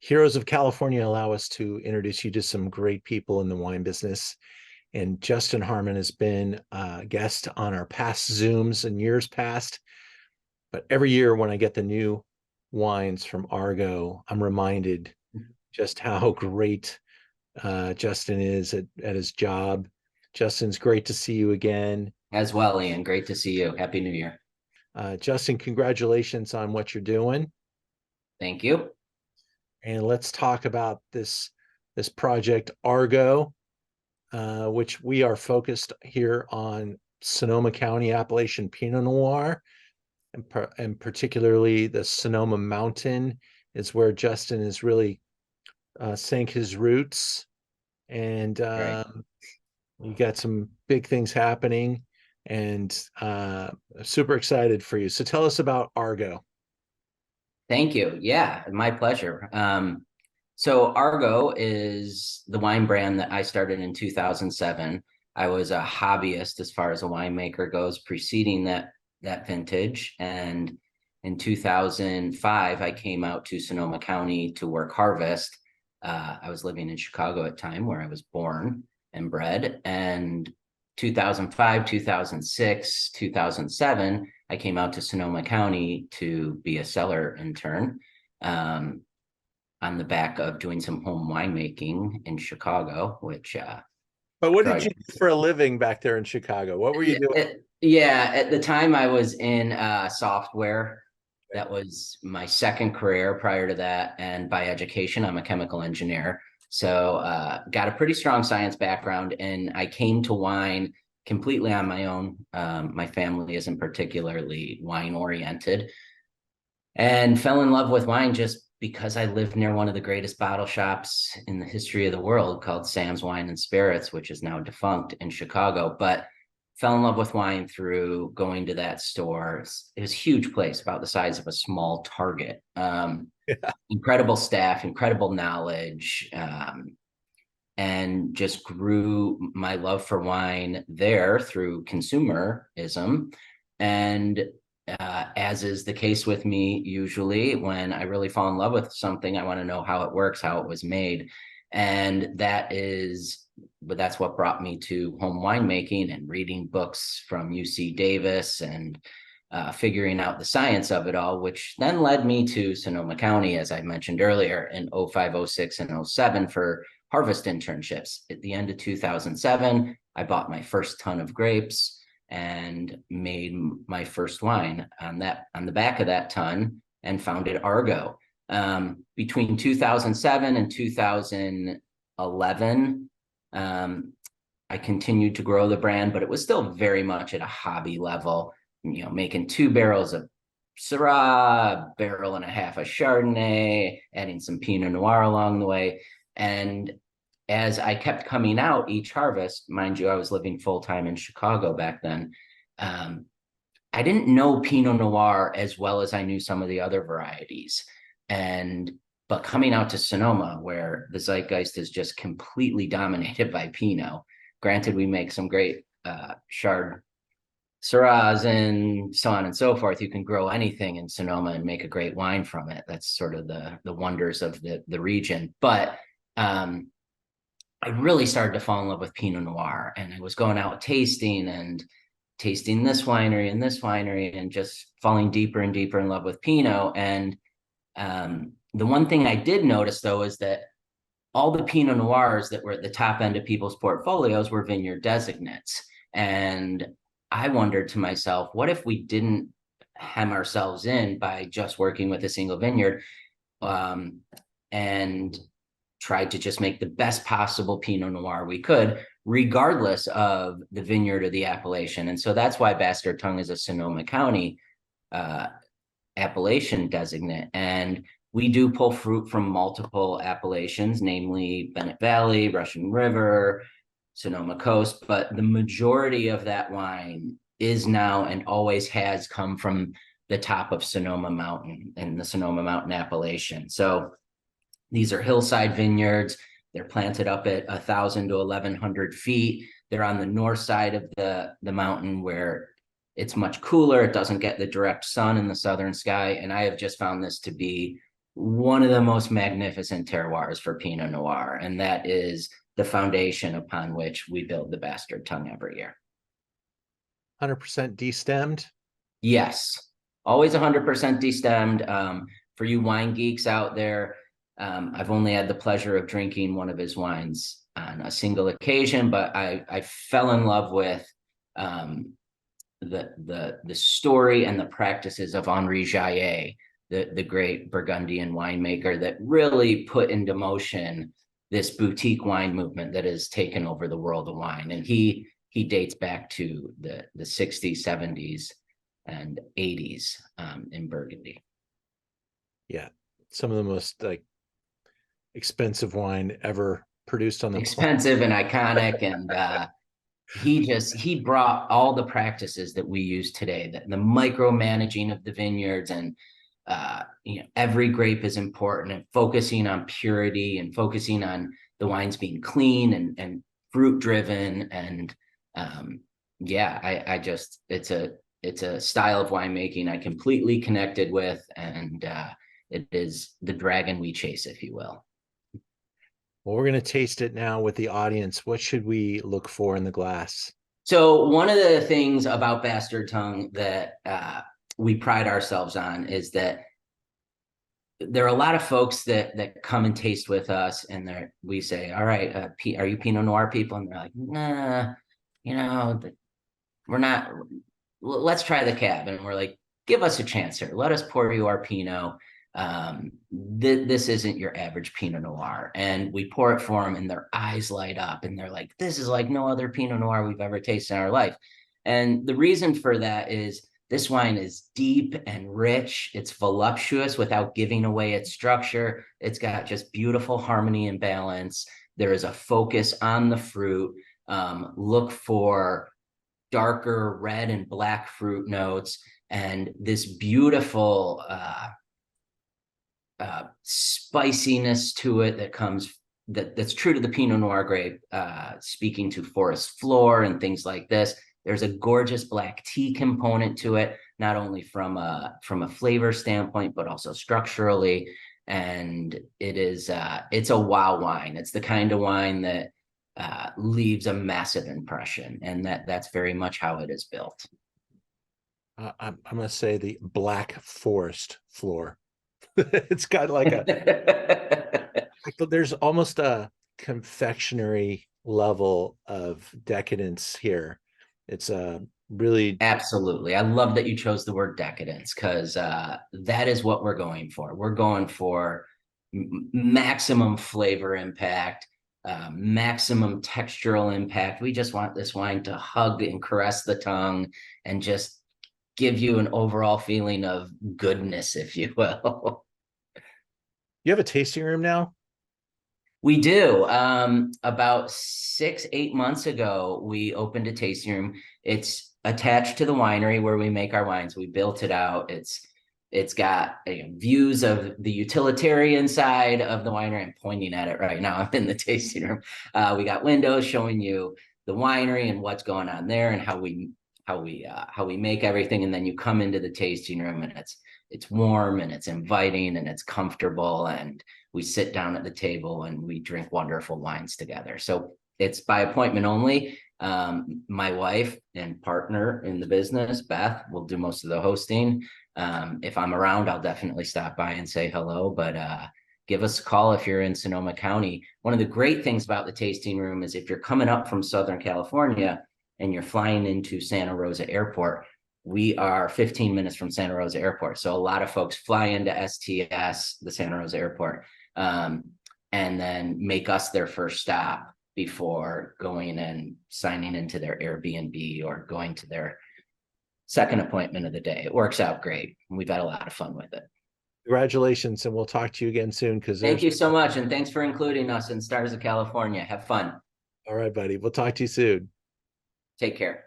Heroes of California allow us to introduce you to some great people in the wine business. And Justin Harmon has been a guest on our past Zooms in years past. But every year when I get the new wines from Argot, I'm reminded just how great Justin is at his job. Justin's great to see you again. As well, Ian. Great to see you. Happy New Year. Justin, congratulations on what you're doing. Thank you. And let's talk about this project Argot, which we are focused here on Sonoma County Appalachian Pinot Noir, and particularly the Sonoma Mountain is where Justin has really sank his roots. And Right. you got some big things happening, and super excited for you. So tell us about Argot. Thank you. Yeah, my pleasure. So Argo is the wine brand that I started in 2007. I was a hobbyist as far as a winemaker goes, preceding that vintage. And in 2005, I came out to Sonoma County to work harvest. I was living in Chicago at the time, where I was born and bred. And 2005, 2006, 2007, I came out to Sonoma County to be a cellar intern, on the back of doing some home winemaking in Chicago, which But what did probably, you do for a living back there in Chicago? What were you doing? yeah, at the time I was in software. That was my second career prior to that. And by education, I'm a chemical engineer. So got a pretty strong science background, and I came to wine completely on my own. My family isn't particularly wine oriented, and fell in love with wine just because I lived near one of the greatest bottle shops in the history of the world, called Sam's Wine and Spirits, which is now defunct, in Chicago. But fell in love with wine through going to that store. It was a huge place, about the size of a small Target. Yeah. Incredible staff, incredible knowledge, and just grew my love for wine there through consumerism. And as is the case with me, usually when I really fall in love with something, I want to know how it works, how it was made. And that's what brought me to home winemaking and reading books from UC Davis, and figuring out the science of it all, which then led me to Sonoma County, as I mentioned earlier, in 05, 06, and 07 for harvest internships. At the end of 2007, I bought my first ton of grapes and made my first wine on the back of that ton, and founded Argo. Between 2007 and 2011, I continued to grow the brand, but it was still very much at a hobby level, making 2 barrels of Syrah, barrel and a half of Chardonnay, adding some Pinot Noir along the way. And as I kept coming out each harvest, mind you, I was living full-time in Chicago back then. I didn't know Pinot Noir as well as I knew some of the other varieties. But coming out to Sonoma, where the zeitgeist is just completely dominated by Pinot, granted, we make some great Chard Syrahs and so on and so forth. You can grow anything in Sonoma and make a great wine from it. That's sort of the wonders of the region. But I really started to fall in love with Pinot Noir, and I was going out tasting and tasting this winery and this winery, and just falling deeper and deeper in love with Pinot. And the one thing I did notice, though, is that all the Pinot Noirs that were at the top end of people's portfolios were vineyard designates. And I wondered to myself, what if we didn't hem ourselves in by just working with a single vineyard, and tried to just make the best possible Pinot Noir we could, regardless of the vineyard or the appellation. And so that's why Bastard Tongue is a Sonoma County appellation designate. And we do pull fruit from multiple appellations, namely Bennett Valley, Russian River, Sonoma Coast, but the majority of that wine is now and always has come from the top of Sonoma Mountain and the Sonoma Mountain appellation. So these are hillside vineyards. They're planted up at 1,000 to 1,100 feet. They're on the north side of the mountain, where it's much cooler. It doesn't get the direct sun in the southern sky. And I have just found this to be one of the most magnificent terroirs for Pinot Noir, and that is the foundation upon which we build the Bastard Tongue every year. 100% destemmed. Yes, always 100% destemmed. For you wine geeks out there, I've only had the pleasure of drinking one of his wines on a single occasion, but I fell in love with the story and the practices of Henri Jaillet, the great Burgundian winemaker that really put into motion this boutique wine movement that has taken over the world of wine. And he dates back to the 60s, 70s, and 80s in Burgundy. Yeah, some of the most like expensive wine ever produced on the Expensive and iconic, and he brought all the practices that we use today, the micromanaging of the vineyards, and every grape is important, and focusing on purity and focusing on the wines being clean and fruit driven. And I just, it's a style of winemaking I completely connected with, and it is the dragon we chase, if you will. Well, we're going to taste it now with the audience. What should we look for in the glass? So one of the things about Bastard Tongue that we pride ourselves on is that there are a lot of folks that come and taste with us, and we say, all right, are you Pinot Noir people? And they're like, nah, we're not, let's try the cab. And we're like, give us a chance here. Let us pour you our Pinot. This isn't your average Pinot Noir. And we pour it for them, and their eyes light up, and they're like, this is like no other Pinot Noir we've ever tasted in our life. And the reason for that is this wine is deep and rich. It's voluptuous without giving away its structure. It's got just beautiful harmony and balance. There is a focus on the fruit. Look for darker red and black fruit notes, and this beautiful spiciness to it that comes that's true to the Pinot Noir grape, speaking to forest floor and things like this. There's a gorgeous black tea component to it, not only from a flavor standpoint, but also structurally. And it's a wow wine. It's the kind of wine that leaves a massive impression, and that's very much how it is built. I'm going to say the black forest floor. It's got like there's almost a confectionery level of decadence here. It's a really absolutely. I love that you chose the word decadence, because that is what we're going for. We're going for maximum flavor impact, maximum textural impact. We just want this wine to hug and caress the tongue and just give you an overall feeling of goodness, if you will. You have a tasting room now? We do. About 6-8 months ago, we opened a tasting room. It's attached to the winery where we make our wines. We built it out. It's got views of the utilitarian side of the winery. I'm pointing at it right now. I'm in the tasting room. We got windows showing you the winery and what's going on there, and how we make everything. And then you come into the tasting room, and it's warm and it's inviting and it's comfortable, and we sit down at the table and we drink wonderful wines together. So it's by appointment only. My wife and partner in the business, Beth, will do most of the hosting. If I'm around, I'll definitely stop by and say hello, but give us a call if you're in Sonoma County. One of the great things about the tasting room is if you're coming up from Southern California and you're flying into Santa Rosa Airport, we are 15 minutes from Santa Rosa Airport. So a lot of folks fly into STS, the Santa Rosa Airport, and then make us their first stop before going and signing into their Airbnb or going to their second appointment of the day. It works out great. We've had a lot of fun with it. Congratulations, and we'll talk to you again soon. Thank you so much, and thanks for including us in Stars of California. Have fun. All right, buddy. We'll talk to you soon. Take care.